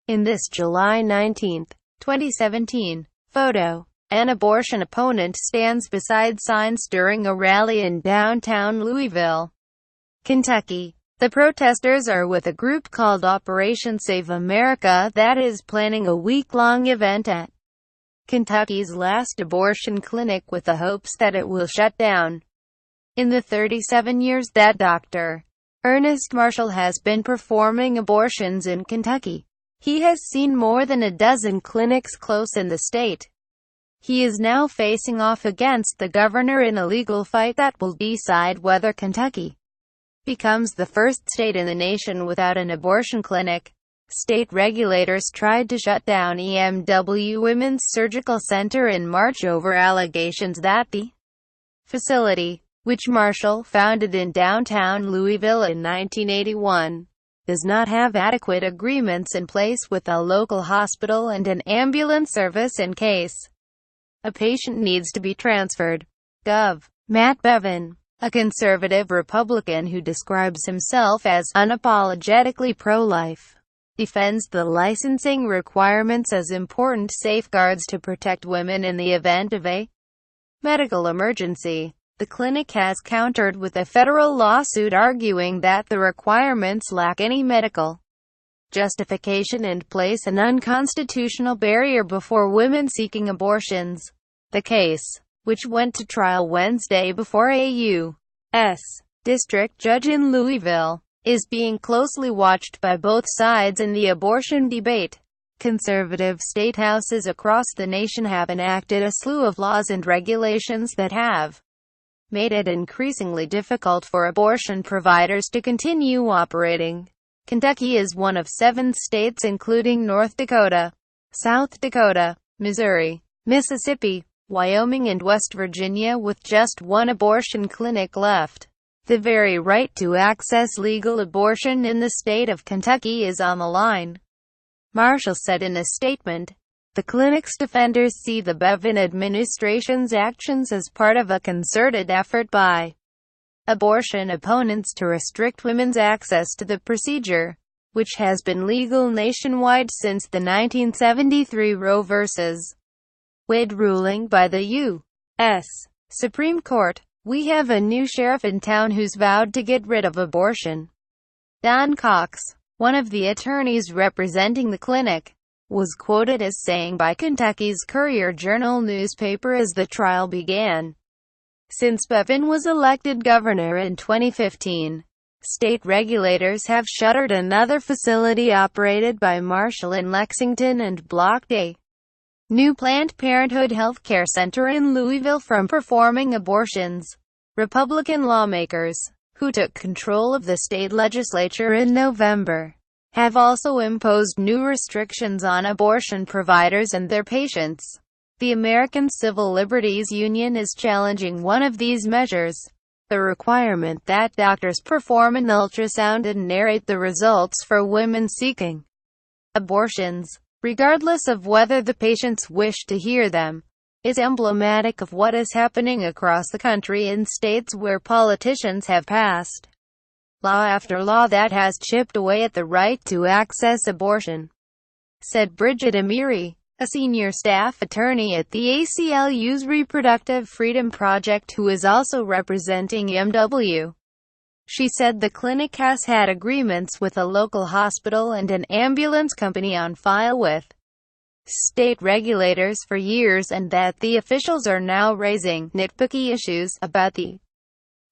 In this July 19, 2017, photo, an abortion opponent stands beside signs during a rally in downtown Louisville, Kentucky. The protesters are with a group called Operation Save America that is planning a week-long event at Kentucky's last abortion clinic with the hopes that it will shut down. In the 37 years that Dr. Ernest Marshall has been performing abortions in Kentucky, he has seen more than a dozen clinics close in the state. He is now facing off against the governor in a legal fight that will decide whether Kentucky becomes the first state in the nation without an abortion clinic. State regulators tried to shut down EMW Women's Surgical Center in March over allegations that the facility, which Marshall founded in downtown Louisville in 1981, does not have adequate agreements in place with a local hospital and an ambulance service in case a patient needs to be transferred. Gov. Matt Bevin, a conservative Republican who describes himself as unapologetically pro-life, defends the licensing requirements as important safeguards to protect women in the event of a medical emergency. The clinic has countered with a federal lawsuit arguing that the requirements lack any medical justification and place an unconstitutional barrier before women seeking abortions. The case, which went to trial Wednesday before a U.S. district judge in Louisville, is being closely watched by both sides in the abortion debate. Conservative state houses across the nation have enacted a slew of laws and regulations that have made it increasingly difficult for abortion providers to continue operating. Kentucky is one of 7 states including North Dakota, South Dakota, Missouri, Mississippi, Wyoming and West Virginia with just one abortion clinic left. The very right to access legal abortion in the state of Kentucky is on the line, Marshall said in a statement. The clinic's defenders see the Bevin administration's actions as part of a concerted effort by abortion opponents to restrict women's access to the procedure, which has been legal nationwide since the 1973 Roe v. Wade ruling by the U.S. Supreme Court. We have a new sheriff in town who's vowed to get rid of abortion. Don Cox, one of the attorneys representing the clinic, was quoted as saying by Kentucky's Courier-Journal newspaper as the trial began. Since Bevin was elected governor in 2015, state regulators have shuttered another facility operated by Marshall in Lexington and blocked a new Planned Parenthood health care center in Louisville from performing abortions. Republican lawmakers, who took control of the state legislature in November, have also imposed new restrictions on abortion providers and their patients. The American Civil Liberties Union is challenging one of these measures, the requirement that doctors perform an ultrasound and narrate the results for women seeking abortions, regardless of whether the patients wish to hear them. Is emblematic of what is happening across the country in states where politicians have passed law after law that has chipped away at the right to access abortion, said Bridget Amiri, a senior staff attorney at the ACLU's Reproductive Freedom Project who is also representing EMW. She said the clinic has had agreements with a local hospital and an ambulance company on file with state regulators for years and that the officials are now raising nitpicky issues about the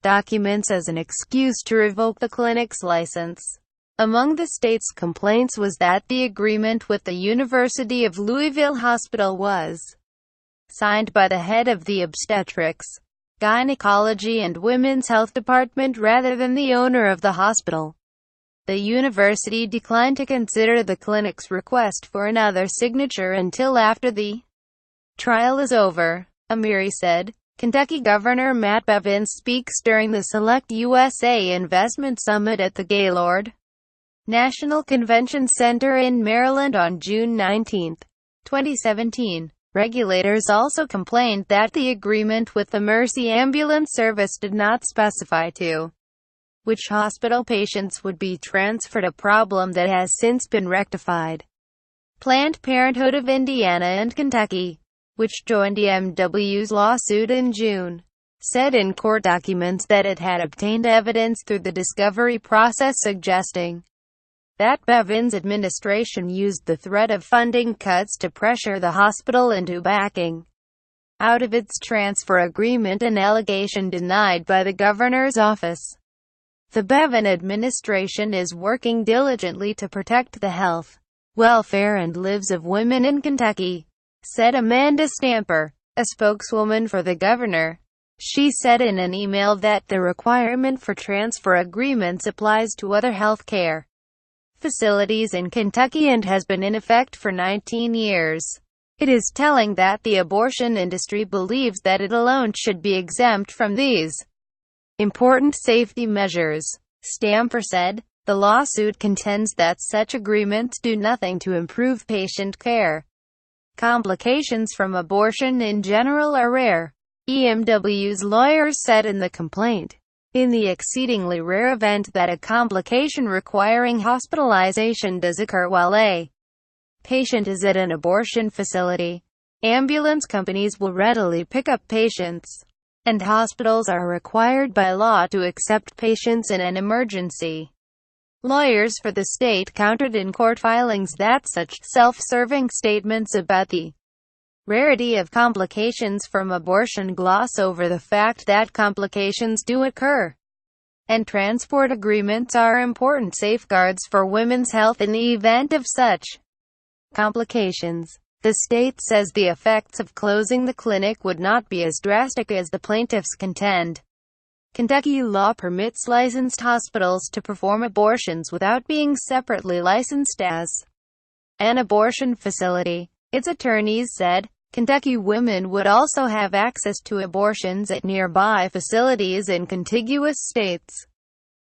documents as an excuse to revoke the clinic's license. Among the state's complaints was that the agreement with the University of Louisville Hospital was signed by the head of the Obstetrics, Gynecology and Women's Health Department rather than the owner of the hospital. The university declined to consider the clinic's request for another signature until after the trial is over, Amiri said. Kentucky Governor Matt Bevin speaks during the Select USA Investment Summit at the Gaylord National Convention Center in Maryland on June 19, 2017. Regulators also complained that the agreement with the Mercy Ambulance Service did not specify to which hospital patients would be transferred, a problem that has since been rectified. Planned Parenthood of Indiana and Kentucky, which joined EMW's lawsuit in June, said in court documents that it had obtained evidence through the discovery process suggesting that Bevin's administration used the threat of funding cuts to pressure the hospital into backing out of its transfer agreement, an allegation denied by the governor's office. The Bevin administration is working diligently to protect the health, welfare and lives of women in Kentucky, said Amanda Stamper, a spokeswoman for the governor. She said in an email that the requirement for transfer agreements applies to other health care facilities in Kentucky and has been in effect for 19 years. It is telling that the abortion industry believes that it alone should be exempt from these important safety measures, Stamper said. The lawsuit contends that such agreements do nothing to improve patient care. Complications from abortion in general are rare, EMW's lawyers said in the complaint. In the exceedingly rare event that a complication requiring hospitalization does occur while a patient is at an abortion facility, ambulance companies will readily pick up patients, and hospitals are required by law to accept patients in an emergency. Lawyers for the state countered in court filings that such self-serving statements about the rarity of complications from abortion gloss over the fact that complications do occur, and transport agreements are important safeguards for women's health in the event of such complications. The state says the effects of closing the clinic would not be as drastic as the plaintiffs contend. Kentucky law permits licensed hospitals to perform abortions without being separately licensed as an abortion facility, its attorneys said. Kentucky women would also have access to abortions at nearby facilities in contiguous states.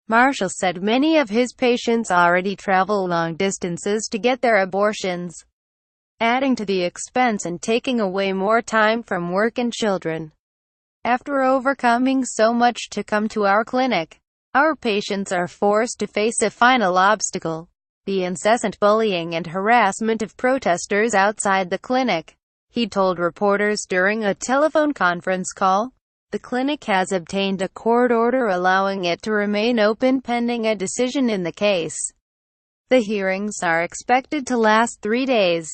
Marshall said many of his patients already travel long distances to get their abortions, adding to the expense and taking away more time from work and children. After overcoming so much to come to our clinic, our patients are forced to face a final obstacle: the incessant bullying and harassment of protesters outside the clinic, he told reporters during a telephone conference call. The clinic has obtained a court order allowing it to remain open pending a decision in the case. The hearings are expected to last 3 days.